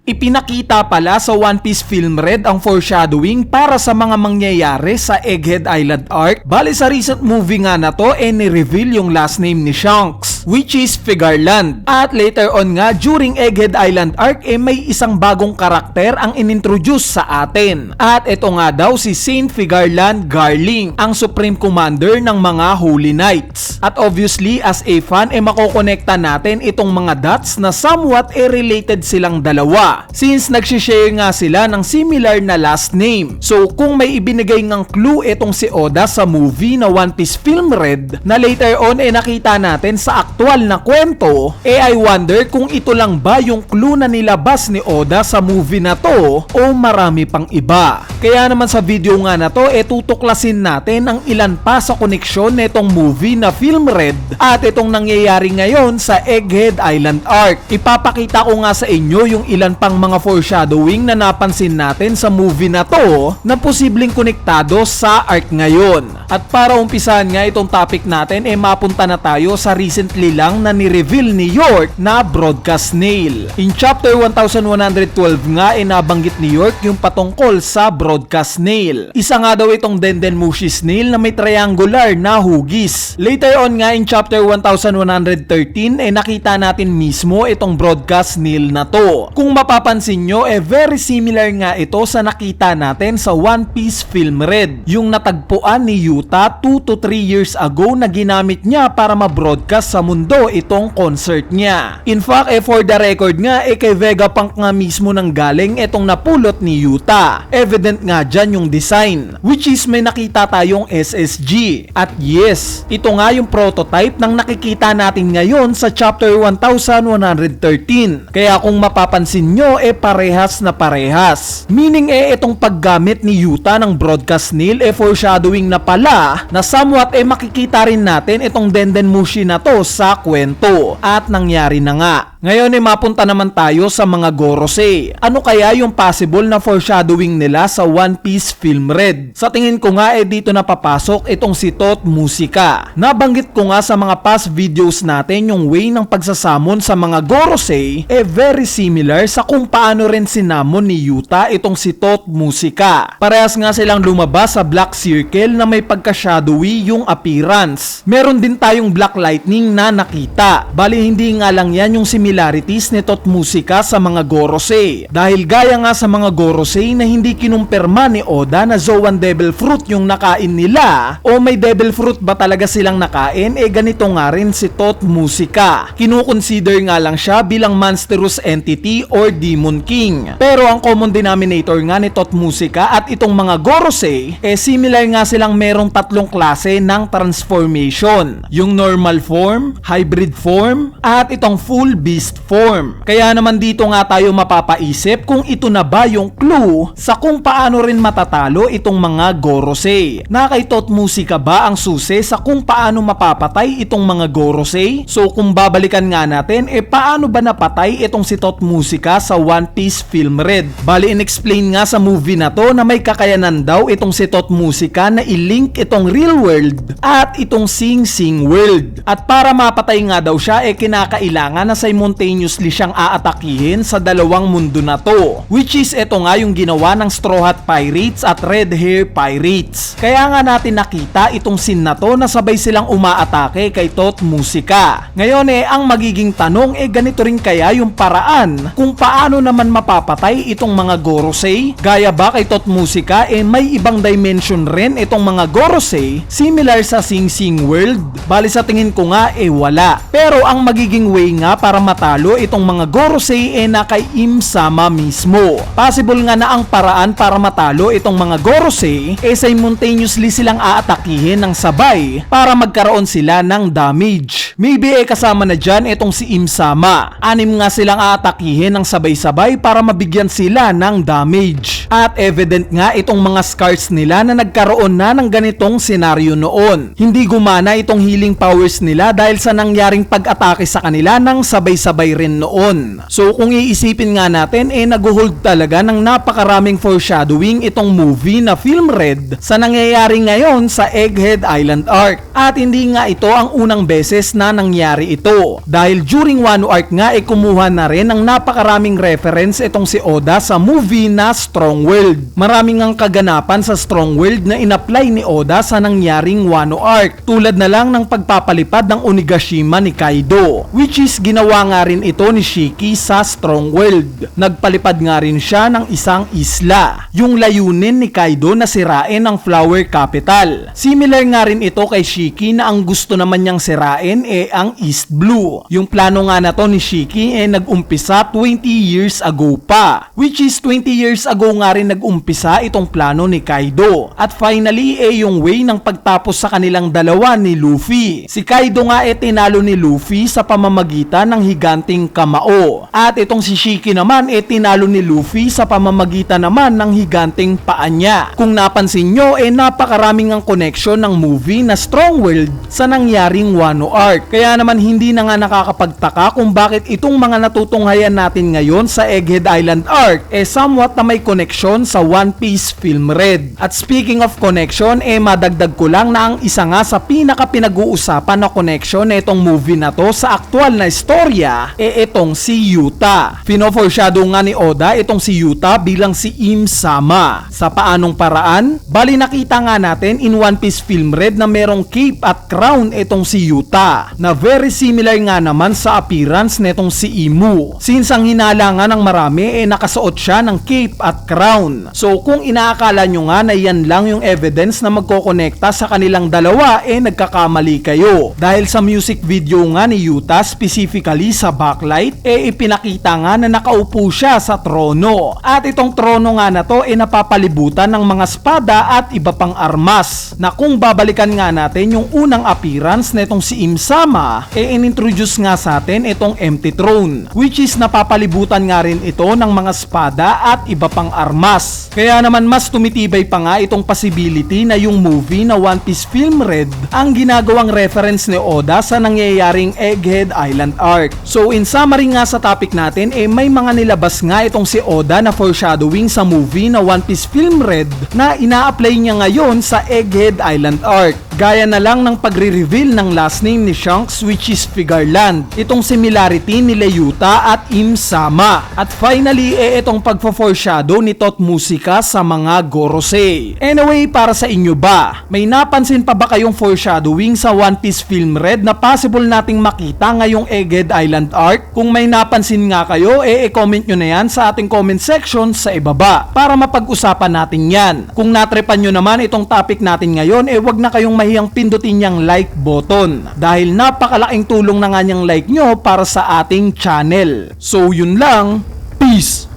Ipinakita pala sa One Piece Film Red ang foreshadowing para sa mga mangyayari sa Egghead Island arc. Bali sa recent movie nga na to ni-reveal yung last name ni Shanks, which is Figarland. At later on nga during Egghead Island arc may isang bagong karakter ang inintroduce sa atin. At ito nga daw si Saint Figarland Garling, ang Supreme Commander ng mga Holy Knights. At obviously as a fan makokonekta natin itong mga dots na somewhat related silang dalawa, since nagsishare nga sila ng similar na last name. So kung may ibinigay ngang clue itong si Oda sa movie na One Piece Film Red na later on nakita natin sa aktual na kwento, I wonder kung ito lang ba yung clue na nilabas ni Oda sa movie na to o marami pang iba. Kaya naman sa video nga na to tutuklasin natin ang ilan pa sa koneksyon nitong movie na Film Red at itong nangyayari ngayon sa Egghead Island arc. Ipapakita ko nga sa inyo yung ilan pang mga foreshadowing na napansin natin sa movie na to na posibleng konektado sa arc ngayon. At para umpisahan nga itong topic natin mapunta na tayo sa recently lang na ni-reveal ni York na broadcast snail. In chapter 1112 nga nabanggit ni York yung patungkol sa broadcast snail. Isa nga daw itong Dendenmushi snail na may triangular na hugis. Later on nga in chapter 1113 nakita natin mismo itong broadcast snail na to. Kung mapapansin nyo very similar nga ito sa nakita natin sa One Piece Film Red, yung natagpuan ni Yuta 2 to 3 years ago na ginamit niya para ma-broadcast sa mundo itong concert niya. In fact for the record nga kay Vegapunk nga mismo nang galing itong napulot ni Yuta. Evident nga dyan yung design, which is may nakita tayong SSG. At yes, ito nga yung prototype ng nakikita natin ngayon sa chapter 1113. Kaya kung mapapansin nyo parehas na parehas. Meaning itong paggamit ni Yuta ng broadcast snail foreshadowing na pala na somewhat makikita rin natin itong Dendenmushi na to sa kwento. At nangyari na nga. Ngayon mapunta naman tayo sa mga Gorosei. Ano kaya yung possible na foreshadowing nila sa One Piece Film Red? Sa tingin ko nga dito na papasok itong si Tot Musika. Nabanggit ko nga sa mga past videos natin yung way ng pagsasamon sa mga Gorosei very similar sa kung paano rin sinamon ni Yuta itong si Tot Musika. Parehas nga silang lumabas sa Black Circle na may pagka-shadowy yung appearance. Meron din tayong Black Lightning na nakita. Bali hindi nga lang yan yung similarities ni Tot Musika sa mga Gorosei. Dahil gaya nga sa mga Gorosei na hindi kinumpirma ni Oda na Zoan Devil Fruit yung nakain nila o may Devil Fruit ba talaga silang nakain, ganito nga rin si Tot Musika. Kinukonsider nga lang siya bilang monstrous entity or Demon King. Pero ang common denominator nga ni Tot Musika at itong mga Gorosei similar nga silang merong tatlong klase ng transformation. Yung normal form, hybrid form, at itong full beast form. Kaya naman dito nga tayo mapapaisip kung ito na ba yung clue sa kung paano rin matatalo itong mga Gorosei. Na kay Tot Musika ba ang susi sa kung paano mapapatay itong mga Gorosei? So kung babalikan nga natin paano ba napatay itong si Tot Musika sa One Piece Film Red? Bali in-explain nga sa movie na to na may kakayanan daw itong si Tot Musika na i-link itong real world at itong Sing Sing world. At para mapatay nga daw siya kinakailangan na simultaneously siyang aatakihin sa dalawang mundo na to, which is ito nga yung ginawa ng Straw Hat Pirates at Red Hair Pirates. Kaya nga natin nakita itong scene na to na sabay silang umaatake kay Tot Musika. Ngayon ang magiging tanong ganito rin kaya yung paraan kung paano naman mapapatay itong mga Gorosei? Gaya ba kay Tot Musika may ibang dimension rin itong mga Gorosei similar sa Sing Sing World? Bali sa tingin ko nga wala. Pero ang magiging way nga para matalo itong mga Gorosei na kay Im-sama mismo. Possible nga na ang paraan para matalo itong mga Gorosei simultaneously silang aatakihin ng sabay para magkaroon sila ng damage. Maybe kasama na dyan itong si Im-sama. 6 nga silang aatakihin ng sabay-sabay para mabigyan sila ng damage. At evident nga itong mga scars nila na nagkaroon na ng ganitong senaryo noon. Hindi gumana itong healing powers nila dahil sa nangyaring pag-atake sa kanila ng sabay-sabay rin noon. So kung iisipin nga natin, nag-hold talaga ng napakaraming foreshadowing itong movie na Film Red sa nangyayari ngayon sa Egghead Island Arc. At hindi nga ito ang unang beses na nangyari ito. Dahil during Wano Arc nga kumuha na rin ng napakaraming reference itong si Oda sa movie na Strong World. Maraming ang kaganapan sa Strong World na inapply ni Oda sa nangyaring Wano Arc. Tulad na lang ng pagpapalipad ng Onigashima ni Kaido, which is ginawa nga rin ito ni Shiki sa Strong World. Nagpalipad nga rin siya ng isang isla. Yung layunin ni Kaido na sirain ang Flower Capital. Similar nga rin ito kay Shiki na ang gusto naman niyang sirain ang East Blue. Yung plano nga na to ni Shiki nag-umpisa 20 years ago pa. Which is 20 years ago nga rin nag-umpisa itong plano ni Kaido. At finally yung way ng pagtapos sa kanilang dalawa ni Luffy. Si Kaido nga tinalo ni Luffy sa pamamagitan ng higanting kamao. At itong si Shiki naman tinalo ni Luffy sa pamamagitan naman ng higanting paa niya. Kung napansin nyo napakaraming ang connection ng movie na Strong World sa nangyaring Wano Arc. Kaya naman hindi na nga nakakapagtaka kung bakit itong mga natutunghayan natin ngayon sa Egghead Island Arc somewhat na may connection sa One Piece Film Red. At speaking of connection madagdag ko lang na ang isa nga sa pinaka-pinag-uusapan na connection itong movie na to sa aktual na istorya itong si Yuta. Fino-foreshadow nga ni Oda itong si Yuta bilang si Im-sama. Sa paanong paraan? Bali nakita nga natin in One Piece Film Red na merong cape at crown itong si Yuta na very similar nga naman sa appearance netong si Imu. Since ang hinala nga ng marami nakasuot siya ng cape at crown. So kung inaakala nyo nga na yan lang yung evidence na magkokonekta sa kanilang dalawa nagkakamali kayo. Dahil sa music video nga ni Yuta, specifically sa backlight ipinakita nga na nakaupo siya sa trono. At itong trono nga na to napapalibutan ng mga espada at iba pang armas na kung babalikan nga natin yung unang appearance netong si Im-sama inintroduce nga sa atin itong empty throne, which is napapalibutan nga rin ito ng mga espada at iba pang armas. Kaya naman mas tumitibay pa nga itong possibility na yung movie na One Piece Film Red ang ginagawang reference ni Oda sa nangyayaring Egghead Island Arc. So in summary nga sa topic natin may mga nilabas nga itong si Oda na foreshadowing sa movie na One Piece Film Red na ina-apply niya ngayon sa Egghead Island Arc. Gaya na lang ng pagre-reveal ng last name ni Shanks, which is Figarland. Itong similarity ni Yuta at Im-sama. At finally itong pagfo-foreshadow ni Tot Musica sa mga Gorosei. Anyway, para sa inyo ba? May napansin pa ba kayong foreshadowing sa One Piece Film Red na possible nating makita ngayong Egghead Island Arc? Kung may napansin nga kayo, i-comment nyo na yan sa ating comment section sa ibaba para mapag-usapan natin yan. Kung natrepan nyo naman itong topic natin ngayon, wag na kayong mahiyang pindutin yung like button dahil napakalaking tulong na nga niyang like nyo para sa ating channel. So yun lang, peace!